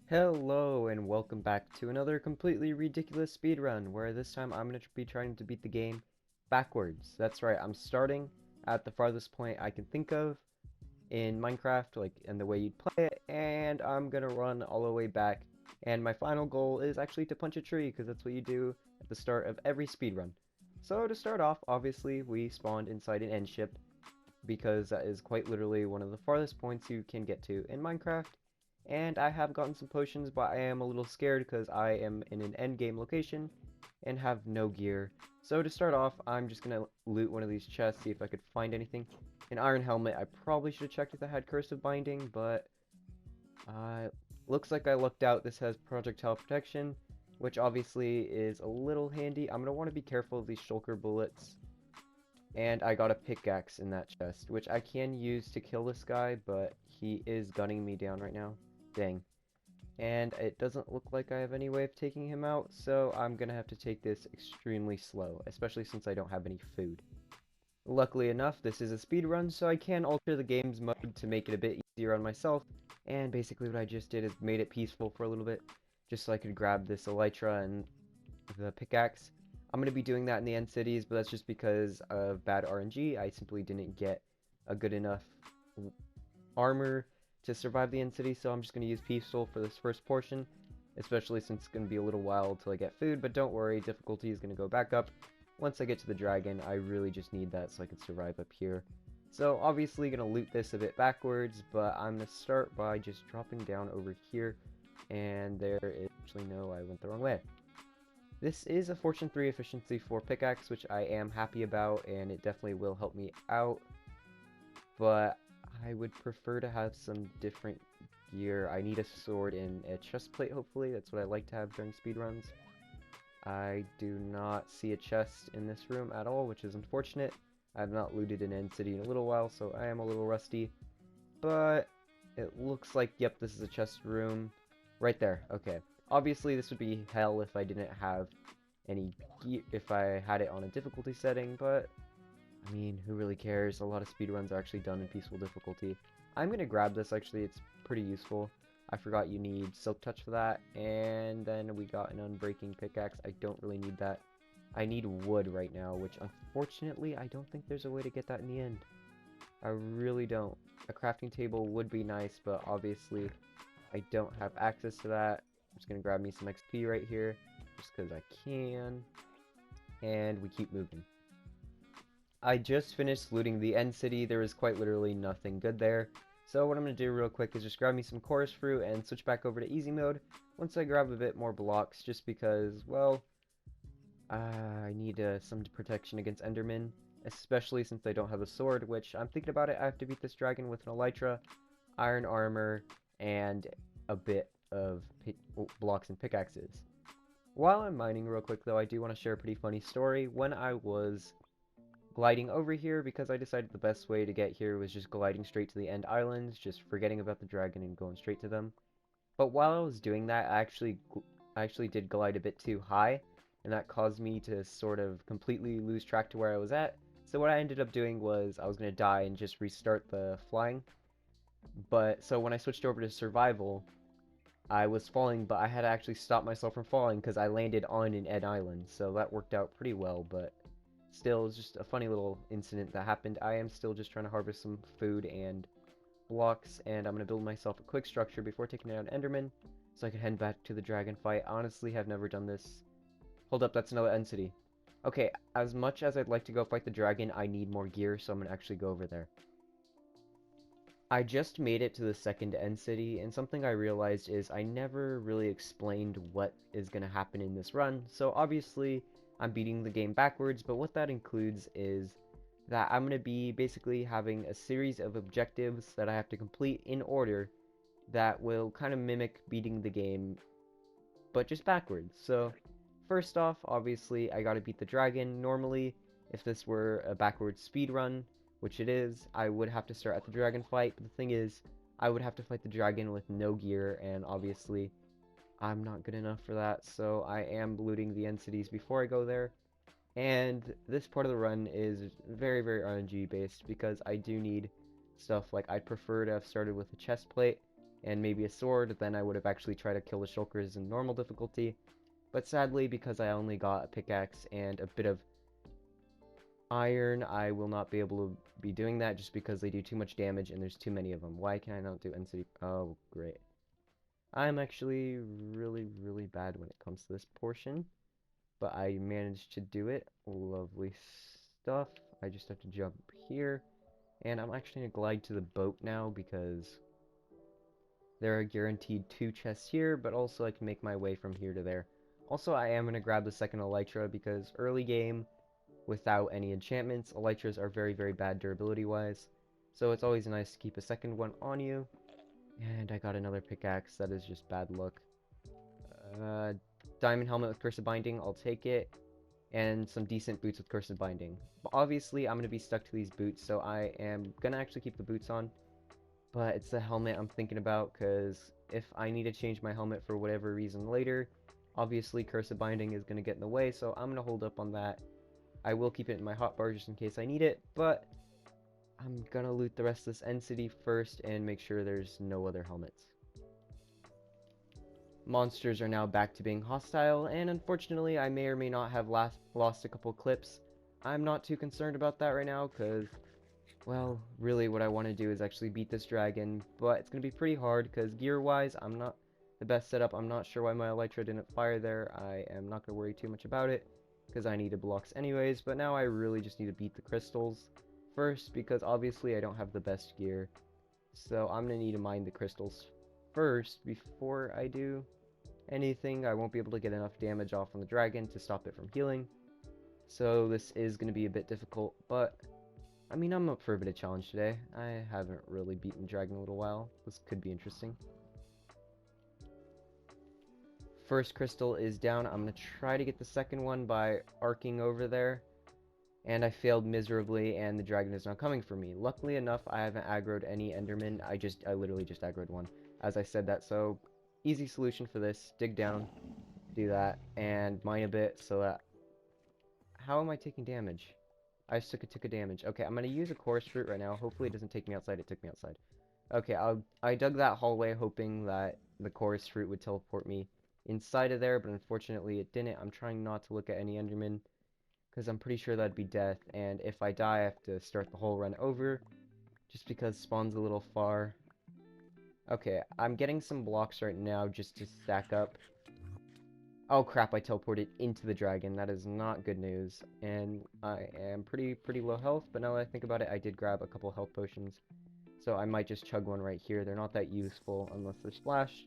Hello and welcome back to another completely ridiculous speedrun, where this time I'm going to be trying to beat the game backwards. That's right, I'm starting at the farthest point I can think of in Minecraft, like in the way you'd play it, and I'm going to run all the way back, and my final goal is actually to punch a tree, because that's what you do at the start of every speedrun. So to start off, obviously, we spawned inside an end ship, because that is quite literally one of the farthest points you can get to in Minecraft. And I have gotten some potions, but I am a little scared because I am in an end game location and have no gear. So to start off, I'm just gonna loot one of these chests, see if I could find anything. An iron helmet. I probably should have checked if it had cursive binding, but looks like I lucked out. This has projectile protection, which obviously is a little handy. I'm gonna want to be careful of these shulker bullets. And I got a pickaxe in that chest, which I can use to kill this guy, but he is gunning me down right now. Dang. And it doesn't look like I have any way of taking him out, so I'm gonna have to take this extremely slow, especially since I don't have any food. Luckily enough, this is a speed run, so I can alter the game's mode to make it a bit easier on myself, and basically what I just did is made it peaceful for a little bit, just so I could grab this elytra and the pickaxe. I'm going to be doing that in the end cities, but that's just because of bad RNG. I simply didn't get a good enough armor to survive the end city, so I'm just going to use peaceful for this first portion, especially since it's going to be a little while until I get food, but don't worry, difficulty is going to go back up. Once I get to the dragon, I really just need that so I can survive up here. So obviously going to loot this a bit backwards, but I'm going to start by just dropping down over here, and there is actually no, I went the wrong way. This is a Fortune 3 Efficiency 4 pickaxe, which I am happy about, and it definitely will help me out, but I would prefer to have some different gear. I need a sword and a chest plate, hopefully. That's what I like to have during speedruns. I do not see a chest in this room at all, which is unfortunate. I have not looted an end city in a little while, so I am a little rusty, but it looks like, yep, this is a chest room. Right there, okay. Obviously, this would be hell if I didn't have any gear, if I had it on a difficulty setting, but, I mean, who really cares? A lot of speedruns are actually done in peaceful difficulty. I'm gonna grab this, actually, it's pretty useful. I forgot you need Silk Touch for that, and then we got an Unbreaking Pickaxe. I don't really need that. I need wood right now, which, unfortunately, I don't think there's a way to get that in the end. I really don't. A crafting table would be nice, but obviously I don't have access to that. I'm just gonna grab me some XP right here, just because I can. And we keep moving. I just finished looting the end city. There is quite literally nothing good there. So what I'm gonna do real quick is just grab me some chorus fruit and switch back over to easy mode once I grab a bit more blocks, just because, well, I need some protection against Enderman, especially since I don't have a sword, which I'm thinking about it. I have to beat this dragon with an elytra, iron armor, and a bit of blocks and pickaxes. While I'm mining real quick though, I do want to share a pretty funny story. When I was gliding over here, because I decided the best way to get here was just gliding straight to the end islands, just forgetting about the dragon and going straight to them. But while I was doing that, I actually did glide a bit too high, and that caused me to sort of completely lose track to where I was at. So what I ended up doing was I was going to die and just restart the flying. But so when I switched over to survival, I was falling, but I had to actually stop myself from falling because I landed on an Ed Island. So that worked out pretty well, but still, it's just a funny little incident that happened. I am still just trying to harvest some food and blocks, and I'm going to build myself a quick structure before taking out Enderman, so I can head back to the dragon fight. Honestly, have never done this. Hold up, that's another end city. Okay, as much as I'd like to go fight the dragon, I need more gear, so I'm going to actually go over there. I just made it to the second end city, and something I realized is I never really explained what is going to happen in this run, so obviously I'm beating the game backwards, but what that includes is that I'm going to be basically having a series of objectives that I have to complete in order that will kind of mimic beating the game, but just backwards. So, first off, obviously, I gotta beat the dragon. Normally, if this were a backwards speed run, which it is, I would have to start at the dragon fight, but the thing is, I would have to fight the dragon with no gear, and obviously, I'm not good enough for that, so I am looting the end cities before I go there. And this part of the run is very, very RNG based because I do need stuff like I'd prefer to have started with a chest plate and maybe a sword, then I would have actually tried to kill the shulkers in normal difficulty. But sadly, because I only got a pickaxe and a bit of iron, I will not be able to be doing that just because they do too much damage and there's too many of them. Why can I not do NCD? Oh, great. I'm actually really, really bad when it comes to this portion, but I managed to do it. Lovely stuff. I just have to jump here, and I'm actually going to glide to the boat now because there are guaranteed 2 chests here, but also I can make my way from here to there. Also, I am going to grab the second elytra because early game, without any enchantments, elytras are very, very bad durability-wise. So it's always nice to keep a second one on you. And I got another pickaxe. That is just bad luck. Diamond helmet with cursed binding, I'll take it. And some decent boots with cursed binding. But obviously, I'm going to be stuck to these boots, so I am going to actually keep the boots on. But it's the helmet I'm thinking about, because if I need to change my helmet for whatever reason later, obviously cursed binding is going to get in the way, so I'm going to hold up on that. I will keep it in my hotbar just in case I need it, but I'm gonna loot the rest of this end city first and make sure there's no other helmets. Monsters are now back to being hostile, and unfortunately I may or may not have lost a couple clips. I'm not too concerned about that right now, because, well, really what I want to do is actually beat this dragon, but it's gonna be pretty hard, because gear-wise, I'm not the best setup. I'm not sure why my elytra didn't fire there. I am not gonna worry too much about it, because I needed blocks anyways, but now I really just need to beat the crystals first, because obviously I don't have the best gear. So I'm going to need to mine the crystals first before I do anything. I won't be able to get enough damage off on the dragon to stop it from healing. So this is going to be a bit difficult, but I mean, I'm up for a bit of challenge today. I haven't really beaten the dragon in a little while. This could be interesting. First crystal is down. I'm going to try to get the second one by arcing over there. And I failed miserably, and the dragon is now coming for me. Luckily enough, I haven't aggroed any endermen. I literally just aggroed one as I said that. So, easy solution for this. Dig down, do that, and mine a bit so that... How am I taking damage? I just took a damage. Okay, I'm going to use a chorus fruit right now. Hopefully it doesn't take me outside. It took me outside. Okay, I dug that hallway hoping that the chorus fruit would teleport me inside of there, but unfortunately it didn't. I'm trying not to look at any endermen, because I'm pretty sure that'd be death, and if I die I have to start the whole run over, just because spawn's a little far. Okay, I'm getting some blocks right now just to stack up. Oh crap, I teleported into the dragon. That is not good news, and I am pretty low health, but now that I think about it, I did grab a couple health potions, so I might just chug one right here. They're not that useful unless they're splashed,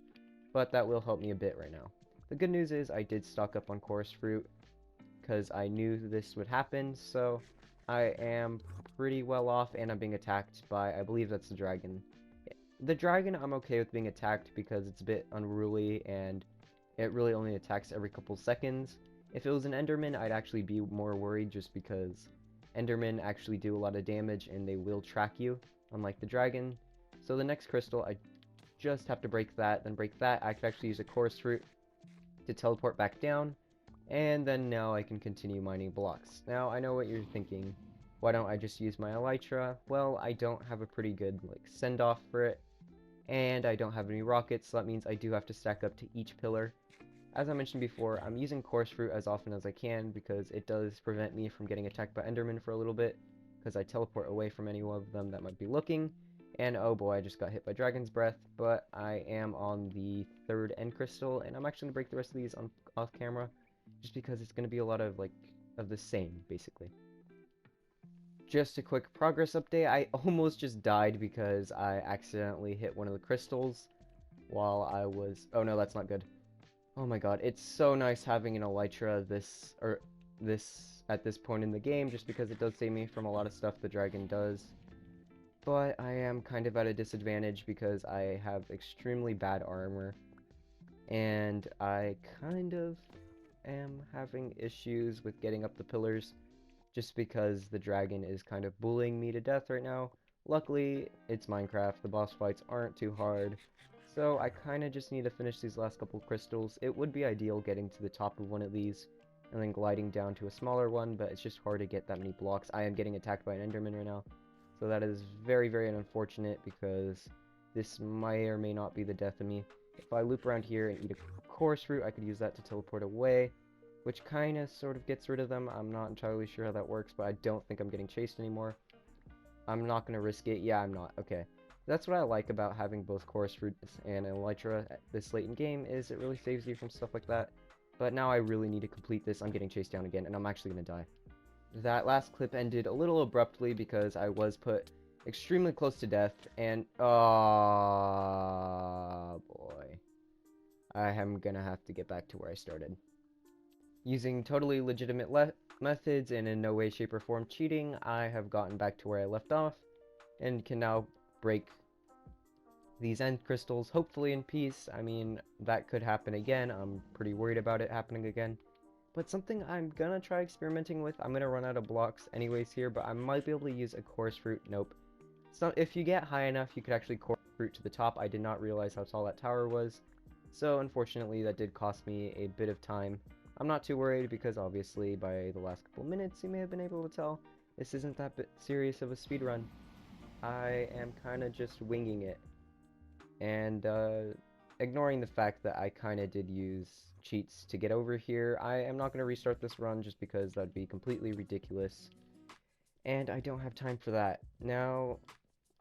but that will help me a bit right now. The good news is I did stock up on chorus fruit, because I knew this would happen, so I am pretty well off, and I'm being attacked by, I believe that's the dragon. The dragon I'm okay with being attacked because it's a bit unruly, and it really only attacks every couple seconds. If it was an enderman, I'd actually be more worried, just because endermen actually do a lot of damage, and they will track you, unlike the dragon. So the next crystal, I just have to break that, then break that. I could actually use a chorus fruit to teleport back down, and then now I can continue mining blocks. Now, I know what you're thinking. Why don't I just use my elytra? Well, I don't have a pretty good, send-off for it, and I don't have any rockets, so that means I do have to stack up to each pillar. As I mentioned before, I'm using chorus fruit as often as I can, because it does prevent me from getting attacked by endermen for a little bit, because I teleport away from any one of them that might be looking. And oh boy, I just got hit by dragon's breath, but I am on the third end crystal, and I'm actually going to break the rest of these off camera, just because it's going to be a lot of, of the same, basically. Just a quick progress update. I almost just died because I accidentally hit one of the crystals while I was... Oh no, that's not good. Oh my god, it's so nice having an elytra at this point in the game, just because it does save me from a lot of stuff the dragon does. But I am kind of at a disadvantage because I have extremely bad armor, and I kind of am having issues with getting up the pillars, just because the dragon is kind of bullying me to death right now. Luckily, it's Minecraft, the boss fights aren't too hard, so I kind of just need to finish these last couple crystals. It would be ideal getting to the top of one of these, and then gliding down to a smaller one, but it's just hard to get that many blocks. I am getting attacked by an enderman right now, so that is very, very unfortunate, because this may or may not be the death of me. If I loop around here and eat a chorus fruit, I could use that to teleport away, which kind of sort of gets rid of them. I'm not entirely sure how that works, but I don't think I'm getting chased anymore. I'm not going to risk it. Yeah, I'm not. Okay. That's what I like about having both chorus fruits and an elytra this late in game, is it really saves you from stuff like that. But now I really need to complete this. I'm getting chased down again, and I'm actually going to die. That last clip ended a little abruptly because I was put extremely close to death, and oh boy, I am gonna have to get back to where I started. Using totally legitimate methods and in no way, shape, or form cheating, I have gotten back to where I left off, and can now break these end crystals, hopefully in peace. I mean, that could happen again. I'm pretty worried about it happening again. But something I'm gonna try experimenting with, I'm gonna run out of blocks anyways here, but I might be able to use a chorus fruit. Nope. So if you get high enough, you could actually chorus fruit to the top. I did not realize how tall that tower was. So unfortunately, that did cost me a bit of time. I'm not too worried because obviously by the last couple minutes, you may have been able to tell, this isn't that serious of a speedrun. I am kind of just winging it. And ignoring the fact that I kind of did use cheats to get over here, I am not going to restart this run just because that'd be completely ridiculous. And I don't have time for that. Now,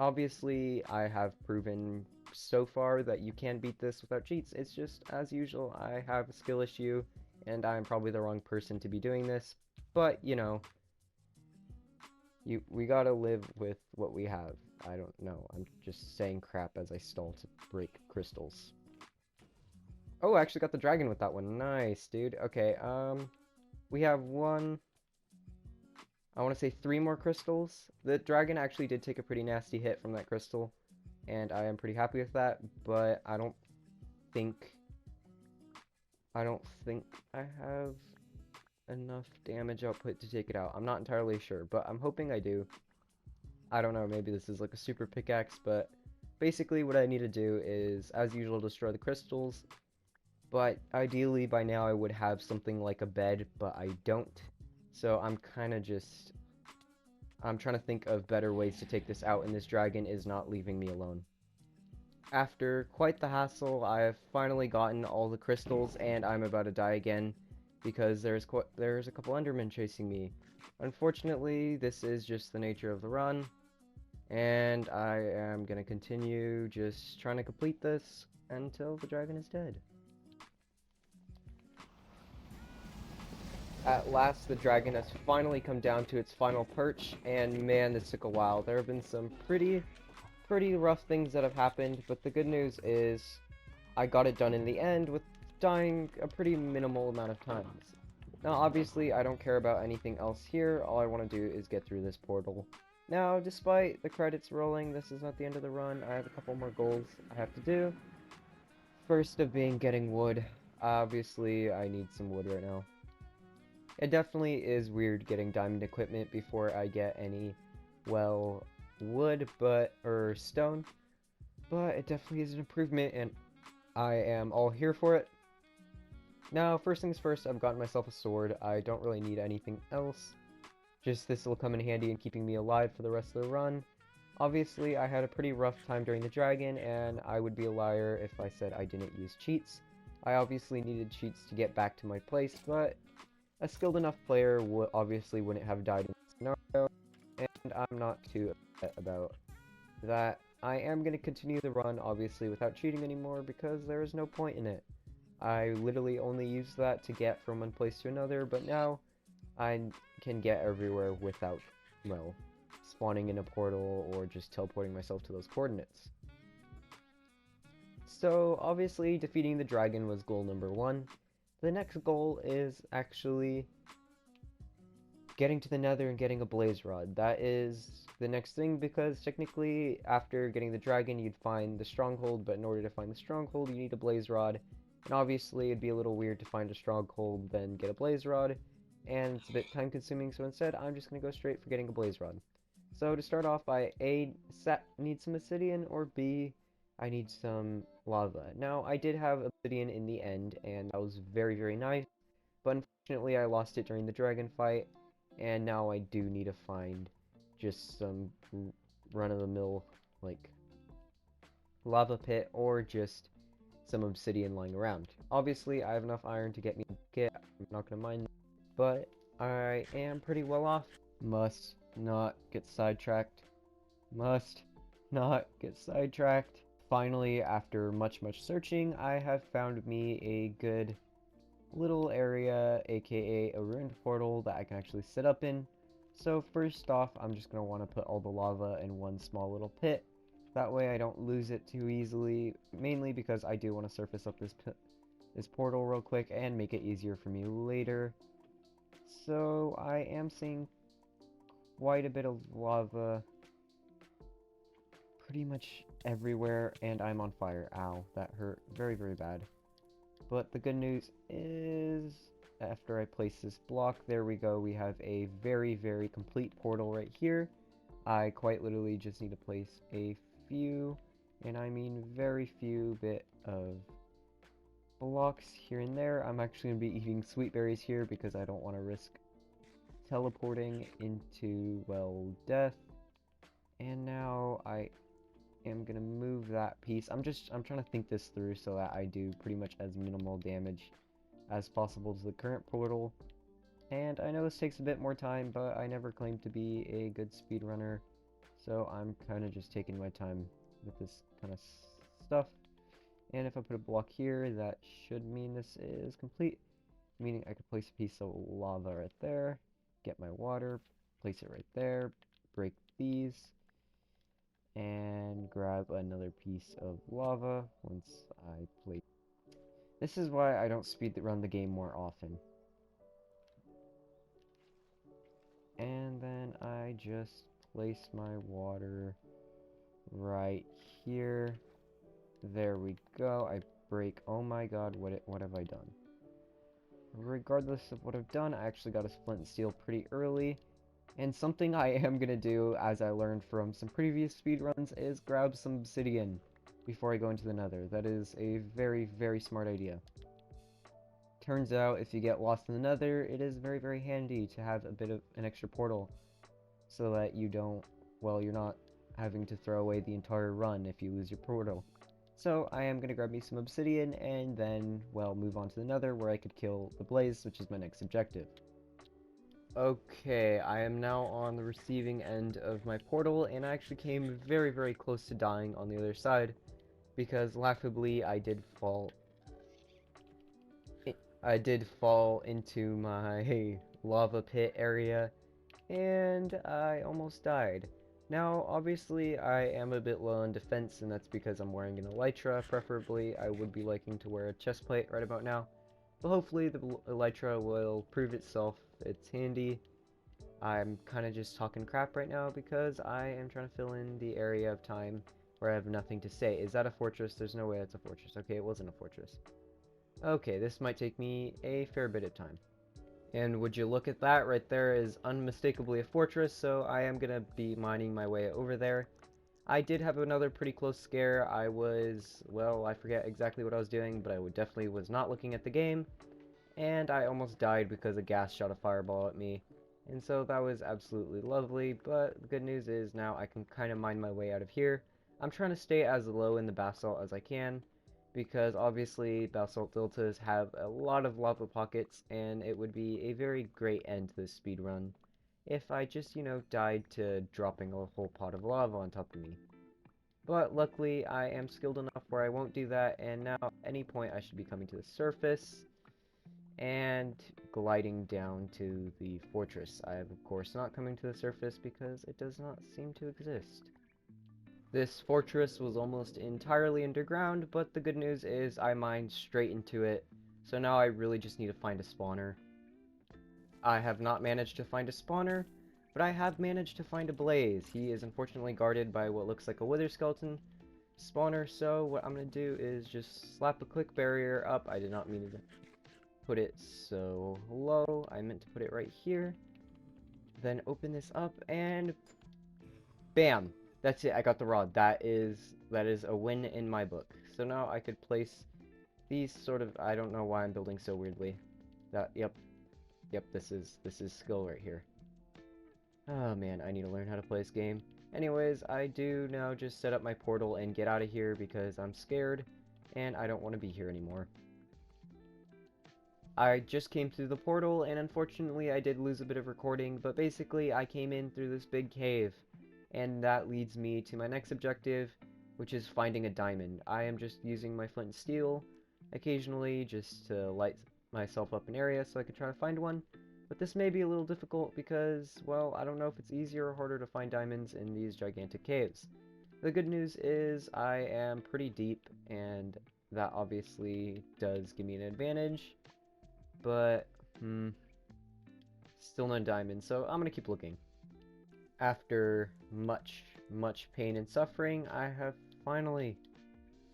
obviously, I have proven so far that you can beat this without cheats. It's just, as usual, I have a skill issue, and I'm probably the wrong person to be doing this. But, you know, we gotta live with what we have. I don't know. I'm just saying crap as I stall to break crystals. Oh, I actually got the dragon with that one. Nice, dude. Okay, we have I want to say 3 more crystals. The dragon actually did take a pretty nasty hit from that crystal, and I am pretty happy with that, but I don't think I have enough damage output to take it out. I'm not entirely sure, but I'm hoping I do. I don't know, maybe this is like a super pickaxe, but basically what I need to do is, as usual, destroy the crystals, but ideally by now I would have something like a bed, but I don't. So I'm trying to think of better ways to take this out, and this dragon is not leaving me alone. After quite the hassle, I have finally gotten all the crystals, and I'm about to die again because there's a couple Endermen chasing me. Unfortunately, this is just the nature of the run, and I am gonna continue just trying to complete this until the dragon is dead. At last, the dragon has finally come down to its final perch, and man, this took a while. There have been some pretty rough things that have happened, but the good news is I got it done in the end with dying a pretty minimal amount of times. Now, obviously, I don't care about anything else here. All I want to do is get through this portal. Now, despite the credits rolling, this is not the end of the run. I have a couple more goals I have to do. First of being getting wood. Obviously, I need some wood right now. It definitely is weird getting diamond equipment before I get any, well, wood, or stone, but it definitely is an improvement, and I am all here for it. Now, first things first, I've gotten myself a sword. I don't really need anything else. Just this will come in handy in keeping me alive for the rest of the run. Obviously, I had a pretty rough time during the dragon, and I would be a liar if I said I didn't use cheats. I obviously needed cheats to get back to my place, but a skilled enough player obviously wouldn't have died in this scenario, and I'm not too upset about that. I am going to continue the run, obviously, without cheating anymore, because there is no point in it. I literally only use that to get from one place to another, but now I can get everywhere without, well, spawning in a portal or just teleporting myself to those coordinates. So, obviously, defeating the dragon was goal number 1. The next goal is actually getting to the nether and getting a blaze rod. That is the next thing, because technically after getting the dragon you'd find the stronghold, but in order to find the stronghold you need a blaze rod, and obviously it'd be a little weird to find a stronghold then get a blaze rod, and it's a bit time consuming, so instead I'm just going to go straight for getting a blaze rod. So to start off, I need some obsidian, or B, I need some lava. Now I did have obsidian in the end, and that was very nice, but unfortunately I lost it during the dragon fight, and now I do need to find just some run-of-the-mill, like, lava pit or just some obsidian lying around. Obviously, I have enough iron to get me a kit. I'm not gonna mine, but I am pretty well off. Must not get sidetracked. Must not get sidetracked. Finally, after much searching, I have found me a good little area, aka a ruined portal that I can actually sit up in. So first off, I'm just going to want to put all the lava in one small little pit. That way I don't lose it too easily, mainly because I do want to surface up this portal real quick and make it easier for me later. So I am seeing quite a bit of lava pretty much everywhere, and I'm on fire. Ow, that hurt very bad. But the good news is, after I place this block, there we go, we have a very complete portal right here. I quite literally just need to place a few, and I mean very few, bit of blocks here and there. I'm actually going to be eating sweet berries here because I don't want to risk teleporting into, well, death. And now I am gonna move that piece. I'm trying to think this through so that I do pretty much as minimal damage as possible to the current portal. And I know this takes a bit more time, but I never claimed to be a good speedrunner, so I'm kind of just taking my time with this kind of stuff. And if I put a block here, that should mean this is complete, meaning I could place a piece of lava right there, get my water, place it right there, break these, and grab another piece of lava once I place. This is why I don't speedrun the game more often. And then I just place my water right here. There we go. I break. Oh my god, what have I done? Regardless of what I've done, I actually got a flint and steel pretty early. And something I am gonna do, as I learned from some previous speedruns, is grab some obsidian before I go into the nether. That is a very smart idea. Turns out, if you get lost in the nether, it is very handy to have a bit of an extra portal, so that you don't, well, you're not having to throw away the entire run if you lose your portal. So I am gonna grab me some obsidian, and then, well, move on to the nether, where I could kill the blaze, which is my next objective. Okay, I am now on the receiving end of my portal, and I actually came very close to dying on the other side, because laughably I did fall into my lava pit area, and I almost died. Now, obviously, I am a bit low on defense, and that's because I'm wearing an elytra. Preferably, I would be liking to wear a chest plate right about now. But hopefully the elytra will prove itself. It's handy. I'm kind of just talking crap right now because I am trying to fill in the area of time where I have nothing to say. Is that a fortress? There's no way that's a fortress. Okay, it wasn't a fortress. Okay, this might take me a fair bit of time. And would you look at that, right there is unmistakably a fortress, so I am going to be mining my way over there. I did have another pretty close scare. I was, well, I forget exactly what I was doing, but I definitely was not looking at the game. And I almost died because a ghast shot a fireball at me. And so that was absolutely lovely, but the good news is now I can kind of mine my way out of here. I'm trying to stay as low in the basalt as I can, because obviously basalt deltas have a lot of lava pockets, and it would be a very great end to this speedrun if I just, you know, died to dropping a whole pot of lava on top of me. But luckily, I am skilled enough where I won't do that, and now at any point I should be coming to the surface and gliding down to the fortress. I am, of course, not coming to the surface because it does not seem to exist. This fortress was almost entirely underground, but the good news is I mined straight into it, so now I really just need to find a spawner. I have not managed to find a spawner, but I have managed to find a blaze. He is unfortunately guarded by what looks like a wither skeleton spawner, so what I'm going to do is just slap a quick barrier up. I did not mean to put it so low. I meant to put it right here. Then open this up and bam! That's it, I got the rod. That is a win in my book. So now I could place these sort of, I don't know why I'm building so weirdly. Yep, this is skill right here. Oh man, I need to learn how to play this game. Anyways, I do now just set up my portal and get out of here because I'm scared and I don't want to be here anymore. I just came through the portal and unfortunately I did lose a bit of recording, but basically I came in through this big cave and that leads me to my next objective, which is finding a diamond. I am just using my flint and steel occasionally just to light myself up an area so I could try to find one. But this may be a little difficult because, well, I don't know if it's easier or harder to find diamonds in these gigantic caves. The good news is I am pretty deep, and that obviously does give me an advantage, but, still no diamonds, so I'm gonna keep looking. After much pain and suffering, I have finally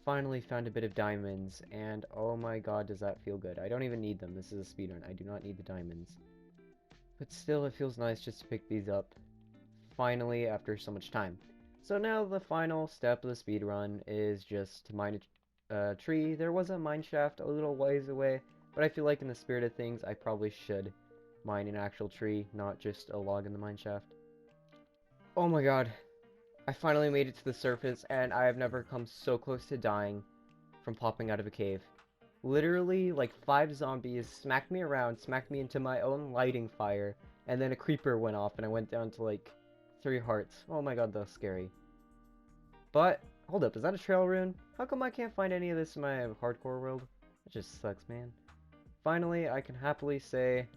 found a bit of diamonds, and oh my god, does that feel good. I don't even need them. This is a speedrun. I do not need the diamonds. But still, it feels nice just to pick these up, finally, after so much time. So now the final step of the speedrun is just to mine a tree. There was a mine shaft a little ways away, but I feel like in the spirit of things, I probably should mine an actual tree, not just a log in the mine shaft. Oh my god, I finally made it to the surface, and I have never come so close to dying from popping out of a cave. Literally, like 5 zombies smacked me around, smacked me into my own lighting fire, and then a creeper went off, and I went down to like 3 hearts. Oh my god, that was scary. But, hold up, is that a trail rune? How come I can't find any of this in my hardcore world? It just sucks, man. Finally, I can happily say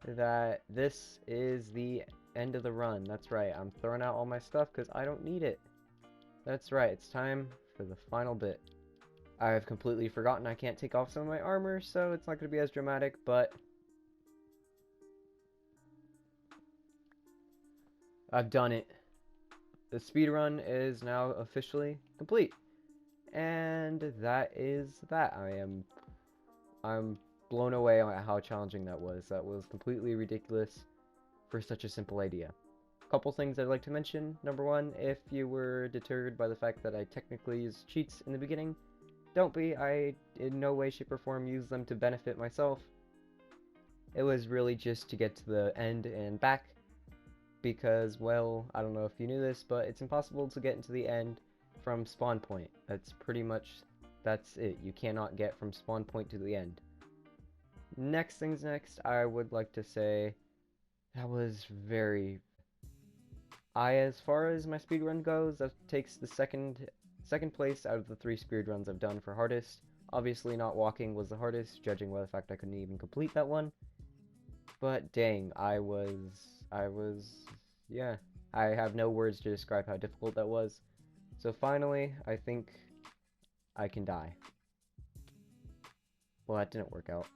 that this is the end of the run. That's right, I'm throwing out all my stuff because I don't need it. That's right, it's time for the final bit. I've completely forgotten I can't take off some of my armor, so it's not going to be as dramatic, but I've done it. The speedrun is now officially complete. And that is that. I'm blown away at how challenging that was. That was completely ridiculous for such a simple idea. A couple things I'd like to mention. Number one, if you were deterred by the fact that I technically used cheats in the beginning, don't be. I in no way, shape, or form use them to benefit myself. It was really just to get to the end and back because, well, I don't know if you knew this, but it's impossible to get into the end from spawn point. That's it. You cannot get from spawn point to the end. Next things next, I would like to say that was very... as far as my speedrun goes, that takes the second place out of the 3 speedruns I've done for hardest. Obviously not walking was the hardest, judging by the fact I couldn't even complete that one. But dang, yeah. I have no words to describe how difficult that was. So finally, I think I can die. Well, that didn't work out.